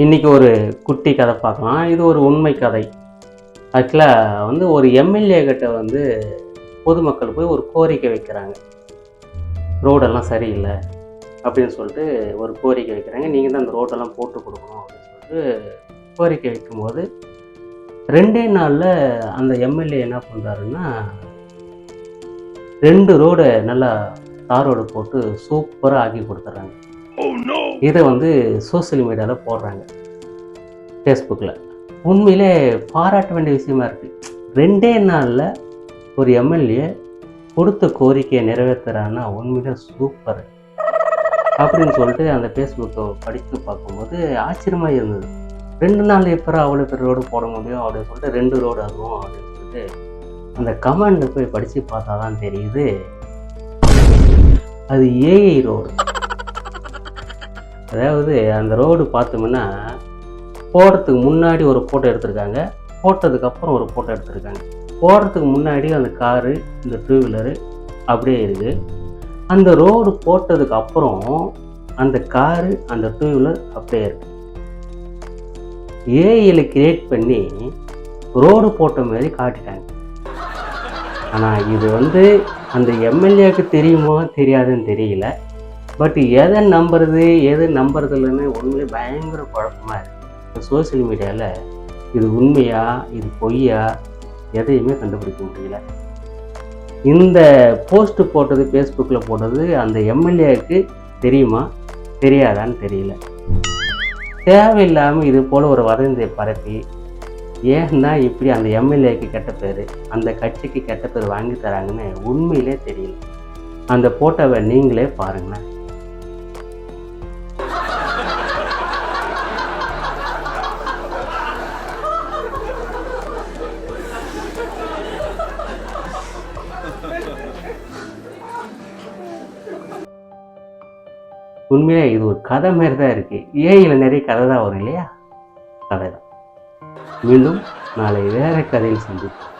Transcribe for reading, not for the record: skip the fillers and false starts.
இன்றைக்கி ஒரு குட்டி கதை பார்க்கலாம். இது ஒரு உண்மை கதை. ஆக்சுவலாக ஒரு எம்எல்ஏ கிட்ட பொதுமக்கள் போய் ஒரு கோரிக்கை வைக்கிறாங்க. ரோடெல்லாம் சரியில்லை அப்படின்னு சொல்லிட்டு ஒரு கோரிக்கை வைக்கிறாங்க. நீங்கள் தான் அந்த ரோடெல்லாம் போட்டு கொடுக்கணும் அப்படின்னு சொல்லிட்டு கோரிக்கை வைக்கும்போது 2 நாளில் அந்த எம்எல்ஏ என்ன பண்ணுறாருன்னா 2 ரோடை நல்லா தார் ரோடு போட்டு சூப்பராக ஆக்கி கொடுத்துட்றாங்க. இதை சோசியல் மீடியாவில் போடுறாங்க, ஃபேஸ்புக்கில். உண்மையிலே பாராட்ட வேண்டிய விஷயமா இருக்குது. 2 நாளில் ஒரு எம்எல்ஏ கொடுத்த கோரிக்கையை நிறைவேற்றுறான்னா உண்மையிலே சூப்பர் அப்படின்னு சொல்லிட்டு அந்த ஃபேஸ்புக்கை படித்து பார்க்கும்போது ஆச்சரியமாக இருந்தது. 2 நாள் எப்போ அவ்வளோ பேர் ரோடு போட முடியும் அப்படின்னு சொல்லிட்டு 2 ரோடு ஆகும் அப்படின்னு சொல்லிட்டு அந்த கமெண்ட் போய் படித்து பார்த்தா தான் தெரியுது அது ஏஐ ரோடு. அதாவது அந்த ரோடு பார்த்தோம்னா போடுறதுக்கு முன்னாடி ஒரு ஃபோட்டோ எடுத்திருக்காங்க, போட்டதுக்கப்புறம் ஒரு ஃபோட்டோ எடுத்திருக்காங்க. போடுறதுக்கு முன்னாடி அந்த காரு, இந்த 2 வீலரு அப்படியே இருக்குது. அந்த ரோடு போட்டதுக்கு அப்புறம் அந்த காரு, அந்த 2 வீலர் அப்படியே இருக்குது. ஏஐயில் கிரியேட் பண்ணி ரோடு போட்ட மாதிரி காட்டிட்டாங்க. ஆனால் இது அந்த எம்எல்ஏவுக்கு தெரியுமோ தெரியாதுன்னு தெரியல. பட் எதை நம்புறது எது நம்புறதில்லைன்னு உண்மையிலே பயங்கர குழப்பமாக இருக்குது. சோசியல் மீடியாவில் இது உண்மையா இது பொய்யா எதையுமே கண்டுபிடிக்க முடியல. இந்த போஸ்ட்டு போட்டது ஃபேஸ்புக்கில் போட்டது அந்த எம்எல்ஏவுக்கு தெரியுமா தெரியாதான்னு தெரியல. தேவையில்லாமல் இது போல் ஒரு வதந்தியை பரப்பி ஏன்னா இப்படி அந்த எம்எல்ஏக்கு கெட்ட பேர், அந்த கட்சிக்கு கெட்ட பேர் வாங்கி தராங்கன்னு உண்மையிலே தெரியல. அந்த போட்டோவை நீங்களே பாருங்களேன். உண்மையிலே இது ஒரு கதை மாதிரி தான் இருக்குது. ஏஐயில் நிறைய கதை தான் வரும் இல்லையா? கதை தான். மீண்டும் நாளை வேறு கதையில் சந்திப்போம்.